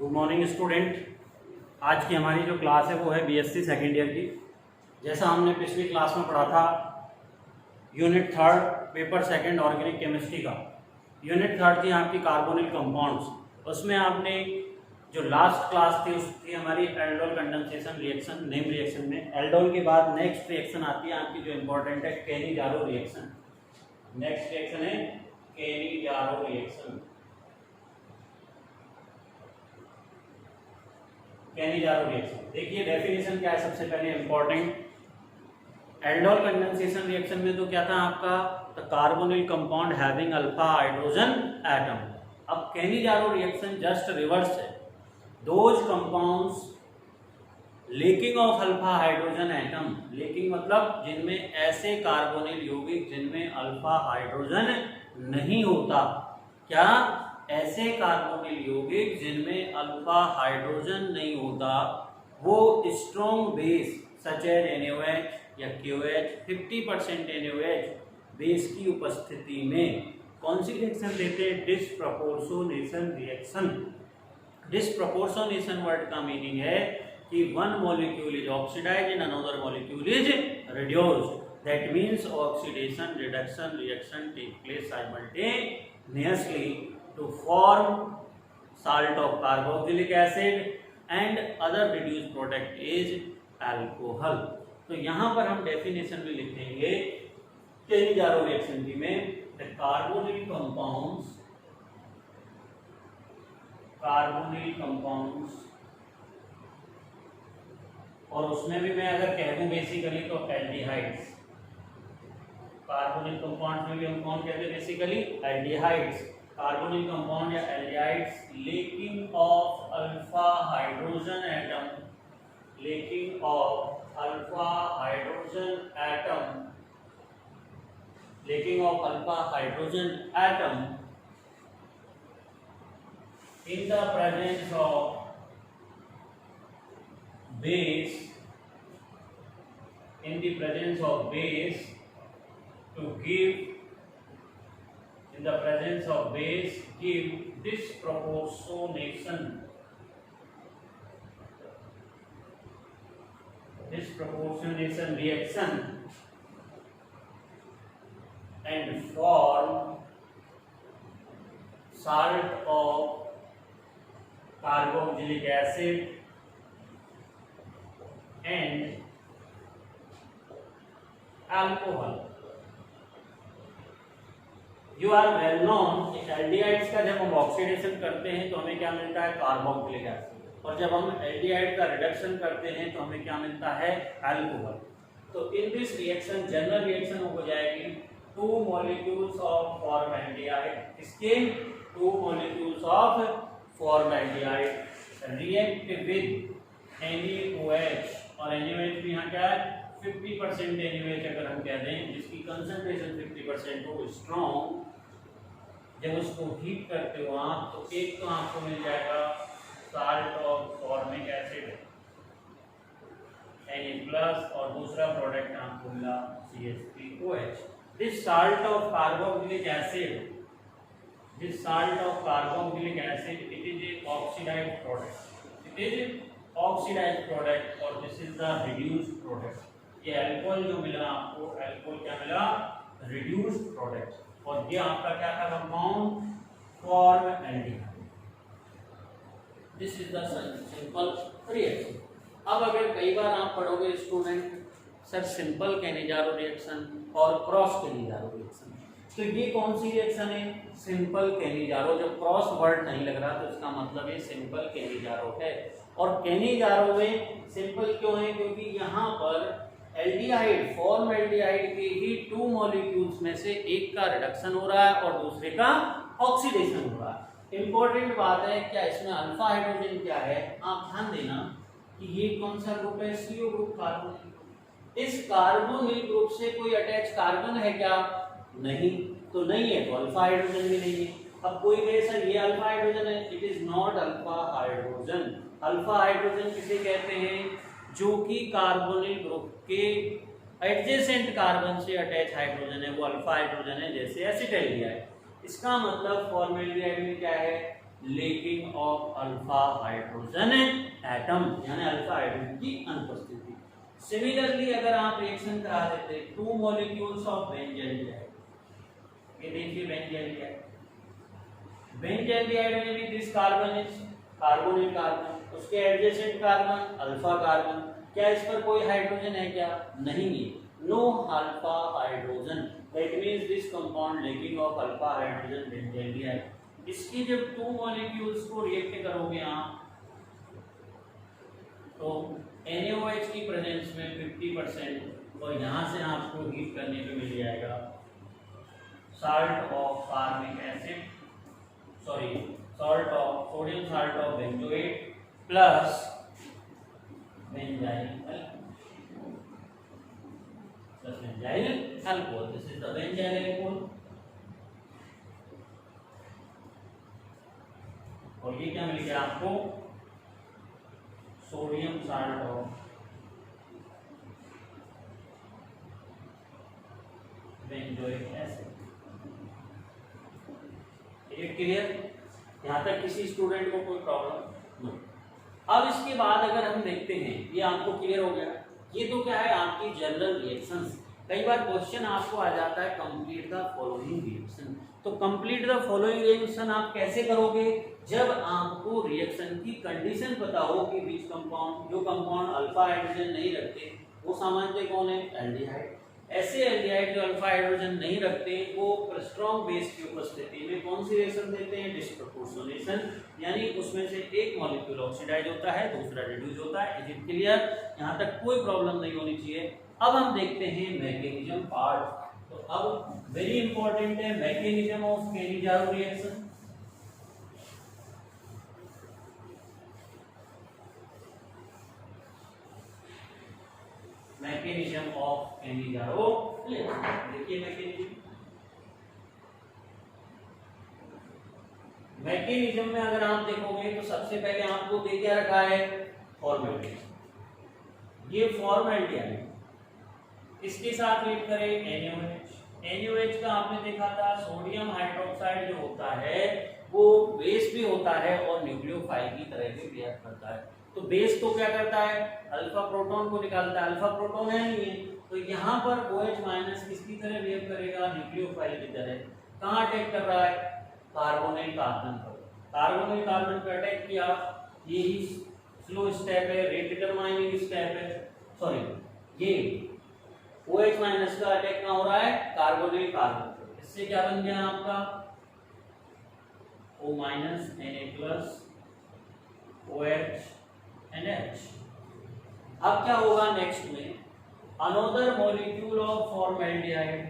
Good morning student. आज की हमारी जो क्लास है वो है बीएससी सेकेंड ईयर की। जैसा हमने पिछली क्लास में पढ़ा था unit third paper second organic chemistry का, यूनिट थर्ड थी आपकी कार्बोनिल कंपाउंड्स। उसमें आपने जो लास्ट क्लास थी उस थी हमारी aldol condensation reaction. Name reaction में एल्डोल के बाद नेक्स्ट रिएक्शन आती है आपकी जो इंपॉर्टेंट है केनी-जारो रिएक्शन। नेक्स्ट रिएक्शन है केनी-जारो रिएक्शन। केनी-जारो रिएक्शन देखिए डेफिनेशन क्या है। सबसे पहले इंपॉर्टेंट एल्डोल कंडेंसेशन रिएक्शन में तो क्या था आपका the carbonyl compound having alpha hydrogen atom. अब केनी-जारो रिएक्शन जस्ट रिवर्स है। Those compounds lacking of alpha hydrogen atom, lacking मतलब जिनमें ऐसे कार्बोनिल यौगिक जिनमें अल्फा हाइड्रोजन नहीं होता। क्या? ऐसे कार्बोनिल यौगिक जिनमें अल्फा हाइड्रोजन नहीं होता वो strong base such as NaOH या KOH 50% NaOH बेस की उपस्थिति में कौन सी रिएक्शन देते हैं? Disproportionation reaction. डिस्प्रपोर्शनेशन वर्ड का मीनिंग है कि one molecule is oxidised and another molecule is reduced. That means oxidation reduction reaction take place simultaneously to form salt of carboxylic acid and other reduced product is alcohol। तो यहाँ पर हम definition भी लिखेंगे केनी-जारो reaction की में the carbonyl compounds और उसमें भी मैं अगर कह दूं बेसिकली तो एल्डिहाइड्स। कार्बोनिल कंपाउंड में भी हम कौन कहते हैं बेसिकली? एल्डिहाइड्स। कार्बोनिल कंपाउंड या aldehydes lacking of alpha hydrogen atom, lacking of alpha hydrogen atom, lacking of alpha hydrogen atom in the presence of base, in the presence of base to give, in the presence of base give disproportionation reaction and form salt of carboxylic acid and alcohol। You are well known कि aldehydes का जब हम oxidation करते हैं तो हमें क्या मिलता है? Carboxylic acid. और जब हम एल्डिहाइड का रिडक्शन करते हैं तो हमें क्या मिलता है? अल्कोहल। तो in this reaction general reaction हो जाएगी टू मॉलिक्यूल्स ऑफ फॉर्मल्डिहाइड। इसके two molecules of formaldehyde react with NaOH और NaOH भी यहाँ क्या है? 50% NaOH अगर हम कह दें जिसकी कंसंट्रेशन 50% हो स्ट्रॉन्ग, जब उसको हीट करते हो आप तो एक तो आपको मिल जाएगा salt of formic acid Na+ और दूसरा प्रोडक्ट आपको मिला CH3OH। This salt of carboxylic acid, this salt of carboxylic acid it is a oxidised product, it is oxidised product और this is the reduced product. ये alcohol जो मिला आपको, alcohol क्या मिला? Reduced product. और ये आपका क्या था compound? Formaldehyde. This is the simple reaction. अब अगर कई बार आप पढ़ोगे student sir simple Cannizzaro reaction और क्रॉस केनी-जारो रिएक्शन, तो ये कौन सी रिएक्शन है? सिंपल केनी-जारो। जब क्रॉस वर्ड नहीं लग रहा तो इसका मतलब ये सिंपल केनी-जारो है। और केनी-जारो में सिंपल क्यों है? क्योंकि यहाँ पर एल्डिहाइड फॉर्मल्डिहाइड के ही टू मॉलिक्यूल्स में से एक का रिडक्शन हो रहा है और दूसरे का ऑक्सीडेशन हो रहा है। इंपॉर्टेंट बात है क्या इसमें अल्फा हाइड्रोजन क्या है? आप ध्यान देना कि ये कौन सा ग्रुप है? CO group, carbonyl group. इस कार्बोनिल ग्रुप से कोई अटैच कार्बन है क्या? नहीं। तो नहीं है तो अल्फा हाइड्रोजन भी नहीं है। अब कोई कहे सर ये अल्फा हाइड्रोजन है, it is not alpha hydrogen. Alpha hydrogen किसे कहते हैं? जो कि कार्बोनिल ग्रुप के एडजेसेंट कार्बन से अटैच हाइड्रोजन है वो अल्फा हाइड्रोजन है, जैसे एसिटाइल है। इसका मतलब फॉर्मल्डिहाइड में क्या है? Lacking of alpha hydrogen atom, यानी अल्फा हाइड्रोजन की अनुपस्थिति। सिमिलरली अगर आप रिएक्शन करा देते टू मॉलिक्यूल्स ऑफ बेंजल्डिहाइड, ये देखिए बेंजल्डिहाइड, बेंजल्डिहाइड में भी this carbon is carbonyl carbon, उसके एडजेसेंट कार्बन अल्फा कार्बन, क्या इस पर कोई हाइड्रोजन है क्या? नहीं है, no alpha hydrogen, that means this compound lacking of alpha hydrogen benzaldehyde. इसकी जब टू मॉलिक्यूल्स को रिएक्ट करोगे आप तो NaOH की प्रेजेंस में 50% और यहाँ से आपको हीट करने पे मिल जाएगा salt of formic acid, sorry salt of sodium salt of benzoate plus benzyl alcohol, this is the benzyl alcohol. और ये क्या मिल गया आपको? Sodium salt of benzoic acid. ये क्लियर? यहाँ तक किसी स्टूडेंट को कोई प्रॉब्लम नहीं? अब इसके बाद अगर हम देखते हैं, ये आपको क्लियर हो गया, ये तो क्या है आपकी जनरल रिएक्शंस। कई बार क्वेश्चन आपको आ जाता है कंप्लीट द फॉलोइंग रिएक्शन, तो कंप्लीट द फॉलोइंग रिएक्शन आप कैसे करोगे? जब आपको रिएक्शन की कंडीशन पता हो कि बीच कंपाउंड, जो कंपाउंड अल्फा हाइड्रोजन नहीं रखते वो सामान्यतः कौन है? एल्डिहाइड। ऐसे एल्डिहाइड जो अल्फा हाइड्रोजन नहीं रखते वो स्ट्रॉन्ग बेस की उपस्थिति में कौन सी रिएक्शन देते हैं? डिस्प्रपोर्शनेशन, यानी उसमें से एक मॉलिक्यूल ऑक्सीडाइज होता है, दूसरा रिड्यूस होता है। Is it clear? यहाँ तक कोई प्रॉब्लम नहीं होनी चाहिए। अब हम देखते हैं मैकेनिज्म पार्ट। तो अब वेरी इंपॉर्टेंट है mechanism of Cannizzaro reaction. Mechanism of Cannizzaro reaction, देखिए मैकेनिज्म में अगर आप देखोगे तो सबसे पहले आपको दे क्या रखा है? फॉर्मेलिटी। ये फॉर्मेलिटी है, इसके साथ रीड करें NaOH। NaOH का आपने देखा था सोडियम हाइड्रोक्साइड जो होता है वो बेस भी होता है और न्यूक्लियोफाइल की तरह भी रिएक्ट करता है। तो बेस तो क्या करता है? अल्फा प्रोटॉन को निकालता है, अल्फा प्रोटॉन है नहीं है, तो यहाँ पर OH- किसकी तरह रिएक्ट करेगा? न्यूक्लियोफाइल की तरह। कहाँ अटैक कर रहा है? कार्बोनिल कार्बन पर। कार्बोनिल कार्बन पर अटैक किया, यही स्लो स्टेप है, रेट डिटरमाइनिंग स्टेप है, सॉरी ये OH- का अटैक कहाँ हो रहा है? कार्बोनिल कार्बन पर। इससे क्या बन गया आपका? O- Na+ OH and H। अब क्या होगा नेक्स्ट में? Another molecule of formaldehyde.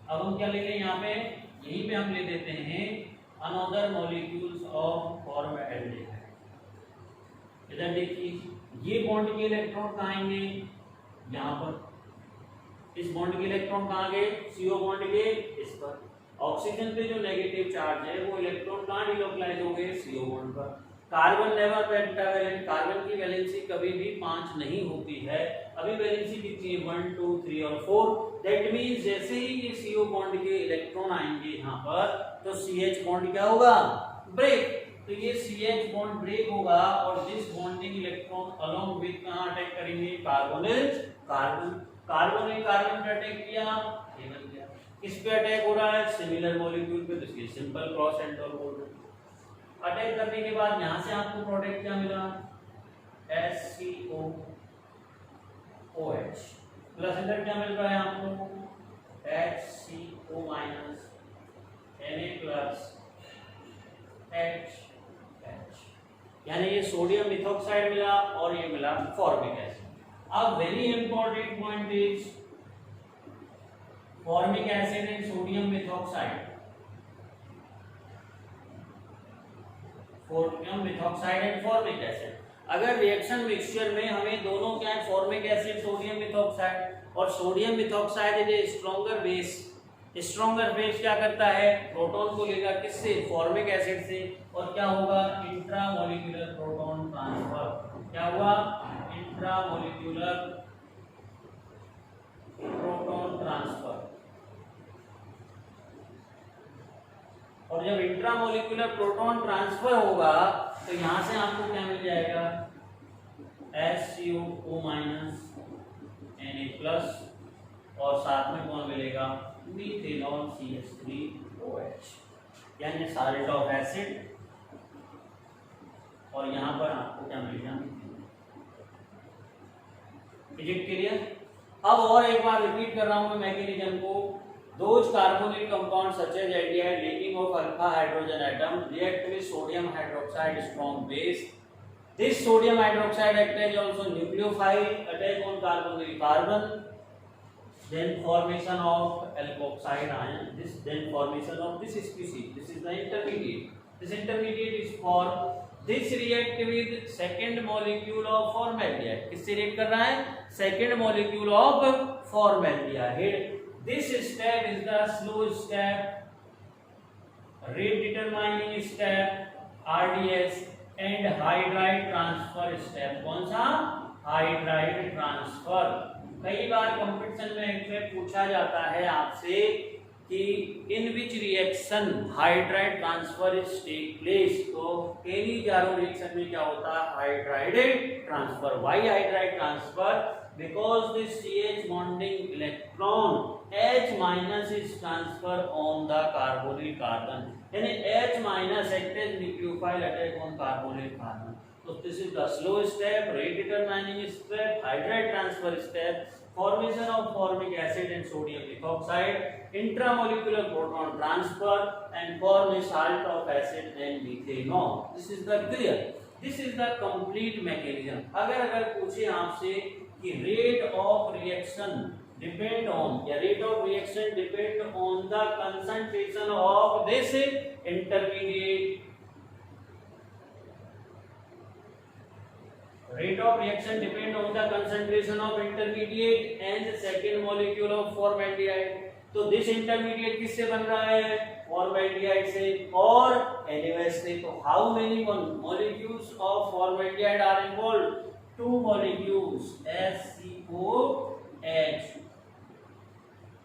अब हम क्या ले लें यहाँ पे? यहीं पे हम ले देते हैं अनदर मॉलिक्यूल्स ऑफ फॉर्मेल्डिहाइड। इधर देखिए ये बॉन्ड के इलेक्ट्रॉन कहाँ आएंगे? यहाँ पर। इस बॉन्ड के इलेक्ट्रॉन कहाँ गए? CO बॉन्ड के इस पर। ऑक्सीजन पे जो नेगेटिव चार्ज है वो इलेक्ट्रॉन कहाँ डिलोकलाइज होंगे? CO बॉन्ड पर। कार्बन नेवर पेंटावैलेंट, कार्बन की वैलेंसी कभी भी 5 नहीं होती है। अभी वैलेंसी कितनी है? 1 2 3 और 4। दैट मींस जैसे ही ये CO बॉन्ड के इलेक्ट्रॉन आएंगे यहाँ पर तो CH बॉन्ड क्या होगा? ब्रेक। तो ये CH बॉन्ड ब्रेक होगा और this bonding electron along with कहाँ अटैक करेंगे? Carbonyl carbon. कार्बोनिल कार्बन पे अटैक किया, ये बन गया। किस पे अटैक हो रहा है? सिमिलर मॉलिक्यूल पे, तो इसलिए सिंपल क्रॉस एंडोल बोल रहे हैं। अटैक करने के बाद यहां से आपको प्रोडक्ट क्या मिला? SCOOH प्लस इधर क्या मिल रहा है आपको? HCO- Na+HH, यानी ये सोडियम मिथॉक्साइड मिला और ये मिला फॉर्मिक एसिड। अब very important point is formic acid and sodium methoxide. Sodium methoxide and formic acid. अगर रिएक्शन मिक्सचर में हमें दोनों क्या है? फॉर्मिक एसिड सोडियम मिथॉक्साइड, और sodium methoxide is a stronger base. Stronger base क्या करता है? प्रोटॉन को लेगा किससे? फॉर्मिक एसिड से, और क्या होगा? Intramolecular proton transfer. क्या हुआ? Intramolecular proton transfer. और और जब इंट्रामोलिकुलर प्रोटॉन ट्रांसफर होगा तो यहाँ से आपको क्या मिल जाएगा, HCO माइनस Na और साथ में कौन मिलेगा, मीथेनॉल CH3OH, यानी साल्ट ऑफ एसिड, और यहाँ पर आपको क्या मिलेगा, इज इट क्लियर। अब और एक बार रिपीट कर रहा हूँ मैं मैकेनिज्म को। Those carbonyl compound such as aldehyde lacking of alpha hydrogen atom react with sodium hydroxide strong base. This sodium hydroxide act as also nucleophile, attack on carbonyl carbon, then formation of alkoxide ion, then formation of this species. This is the intermediate. This intermediate is for this react with second molecule of formaldehyde. किससे react कर रहा है, second molecule of formaldehyde. This step is the slow step, rate determining step, RDS. And hydride transfer step. कौन सा, hydride transfer. कई बार competition में पूछा जाता है आपसे कि in which reaction hydride transfer is take place, तो केनी-जारो रिएक्शन में क्या होता है, hydride transfer. Why hydride transfer, because this CH bonding electron H- is transfer on the carbonyl carbon, यानी H- act as nucleophile attack on carbonyl carbon. So this is the slow step, rate determining step, hydride transfer step, formation of formic acid and sodium ethoxide, intramolecular proton transfer, and form a salt of acid and methanol. This is the clear. This is the complete mechanism. अगर पूछे आपसे कि rate of reaction depend on, या rate of reaction depend on the concentration of this intermediate. Rate of reaction depend on the concentration of intermediate and the second molecule of formaldehyde. तो this intermediate किससे बन रहा है, formaldehyde से और NaOH से। तो how many molecules of formaldehyde are involved? 2 molecules HCOH,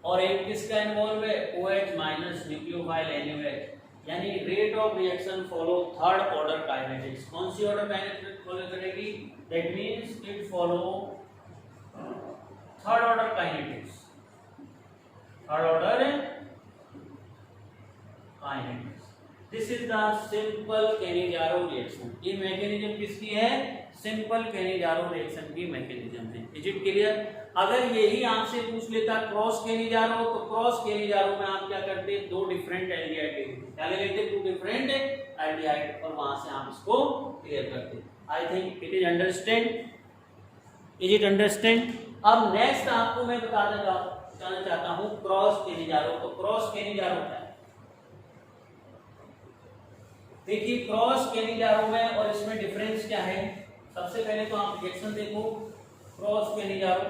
और एक किसका इन्वॉल्व है, OH माइनस न्यूक्लियोफाइल NaOH। यानी rate of reaction follow third order kinetics. कौन सी ऑर्डर काइनेटिक्स फॉलो करेगी, that means it follow third order kinetics, third order kinetics. This is the simple Cannizzaro reaction. ये mechanism किसकी है, simple Cannizzaro reaction की mechanism है। Is it clear. अगर यही आपसे पूछ लेता क्रॉस केनी-जारो, तो क्रॉस केनी-जारो में आप क्या करते, 2 डिफरेंट एल्डिहाइड लेते, क्या लेते, 2 डिफरेंट एल्डिहाइड, और वहां से आप इसको क्लियर करते। I think it is understand, is it understand. अब नेक्स्ट आपको मैं बताना चाहता हूं क्रॉस केनी-जारो। तो क्रॉस केनी-जारो क्या है, देखिए क्रॉस केनी-जारो में और इसमें डिफरेंस क्या है। सबसे पहले तो आप रिएक्शन देखो, क्रॉस केनी-जारो